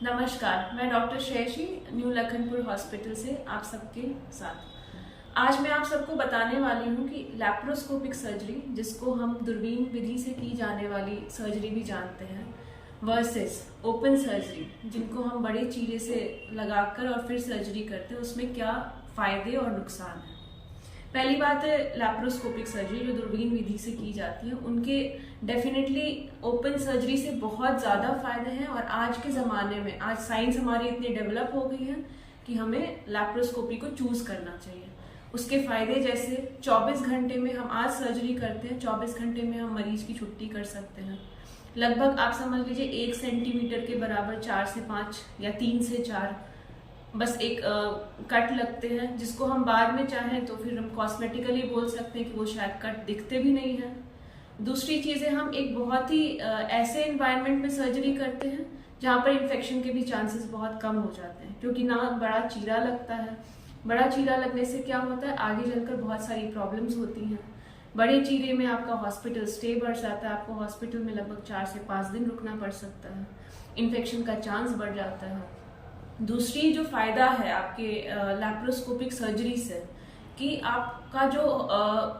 नमस्कार, मैं doctor Shreyasi new Lakhanpur hospital से आप सबके साथ। आज मैं आप सबको बताने वाली हूँ कि लैप्रोस्कोपिक सर्जरी, जिसको हम दूरबीन विधि से की जाने वाली सर्जरी भी जानते हैं, वर्सेस ओपन सर्जरी, जिनको हम बड़े चीरे से लगाकर और फिर सर्जरी करते हैं, उसमें क्या फायदे और नुकसान हैं। पहली बात है लैप्रोस्कोपिक सर्जरी, जो दूरबीन विधि से की जाती है, उनके डेफिनेटली ओपन सर्जरी से बहुत ज़्यादा फायदे हैं। और आज के ज़माने में आज साइंस हमारी इतनी डेवलप हो गई है कि हमें लैप्रोस्कोपी को चूज करना चाहिए। उसके फायदे जैसे 24 घंटे में हम आज सर्जरी करते हैं, 24 घंटे में हम मरीज की छुट्टी कर सकते हैं। लगभग आप समझ लीजिए 1 सेंटीमीटर के बराबर 4 से 5 या 3 से 4 बस एक कट लगते हैं, जिसको हम बाद में चाहें तो फिर हम कॉस्मेटिकली बोल सकते हैं कि वो शायद कट दिखते भी नहीं हैं। दूसरी चीज़ है, हम एक बहुत ही ऐसे एनवायरनमेंट में सर्जरी करते हैं जहाँ पर इन्फेक्शन के भी चांसेस बहुत कम हो जाते हैं, क्योंकि ना बड़ा चीरा लगता है। बड़ा चीरा लगने से क्या होता है, आगे चलकर बहुत सारी प्रॉब्लम्स होती हैं। बड़े चीरे में आपका हॉस्पिटल स्टे बढ़ जाता है, आपको हॉस्पिटल में लगभग 4 से 5 दिन रुकना पड़ सकता है, इन्फेक्शन का चांस बढ़ जाता है। दूसरी जो फायदा है आपके लैप्रोस्कोपिक सर्जरी से, कि आपका जो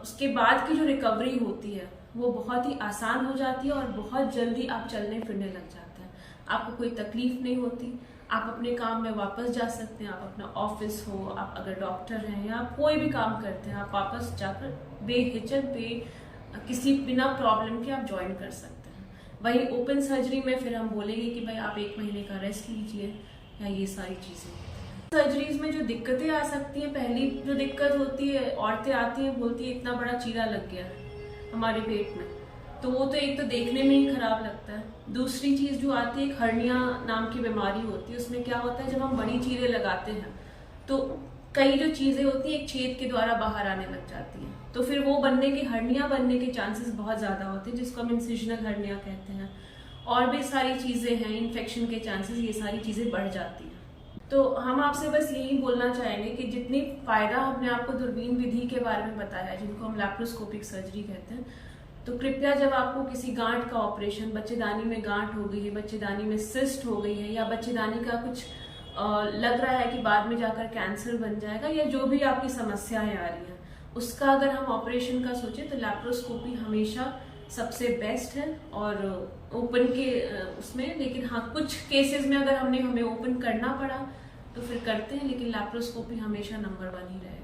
उसके बाद की जो रिकवरी होती है वो बहुत ही आसान हो जाती है और बहुत जल्दी आप चलने फिरने लग जाते हैं। आपको कोई तकलीफ नहीं होती, आप अपने काम में वापस जा सकते हैं। आप अपना ऑफिस हो, आप अगर डॉक्टर हैं या आप कोई भी काम करते हैं, आप वापस जाकर बेहिचक किसी बिना प्रॉब्लम के आप ज्वाइन कर सकते हैं। वही ओपन सर्जरी में फिर हम बोलेंगे कि भाई आप 1 महीने का रेस्ट लीजिए या ये सारी चीजें। सर्जरीज में जो दिक्कतें आ सकती हैं, पहली जो दिक्कत होती है, औरतें आती हैं बोलती है इतना बड़ा चीरा लग गया हमारे पेट में, तो वो तो एक तो देखने में ही खराब लगता है। दूसरी चीज जो आती है, एक हर्निया नाम की बीमारी होती है। उसमें क्या होता है, जब हम बड़ी चीरें लगाते हैं तो कई जो चीजें होती है एक छेद के द्वारा बाहर आने लग जाती हैं, तो फिर वो बनने के, हर्निया बनने के चांसेस बहुत ज्यादा होते हैं, जिसको हम इंसिजनल हर्निया कहते हैं। और भी सारी चीजें हैं, इन्फेक्शन के चांसेस, ये सारी चीजें बढ़ जाती हैं। तो हम आपसे बस यही बोलना चाहेंगे कि जितनी फायदा हमने आपको दूरबीन विधि के बारे में बताया, जिनको हम लैप्रोस्कोपिक सर्जरी कहते हैं, तो कृपया जब आपको किसी गांठ का ऑपरेशन, बच्चेदानी में गांठ हो गई है, बच्चेदानी में सिस्ट हो गई है, या बच्चेदानी का कुछ लग रहा है कि बाद में जाकर कैंसर बन जाएगा, या जो भी आपकी समस्याएं आ रही हैं, उसका अगर हम ऑपरेशन का सोचें तो लैप्रोस्कोपी हमेशा सबसे बेस्ट है। और ओपन के उसमें, लेकिन हाँ कुछ केसेस में अगर हमें ओपन करना पड़ा तो फिर करते हैं, लेकिन लैप्रोस्कोपी हमेशा नंबर 1 ही रहेगा।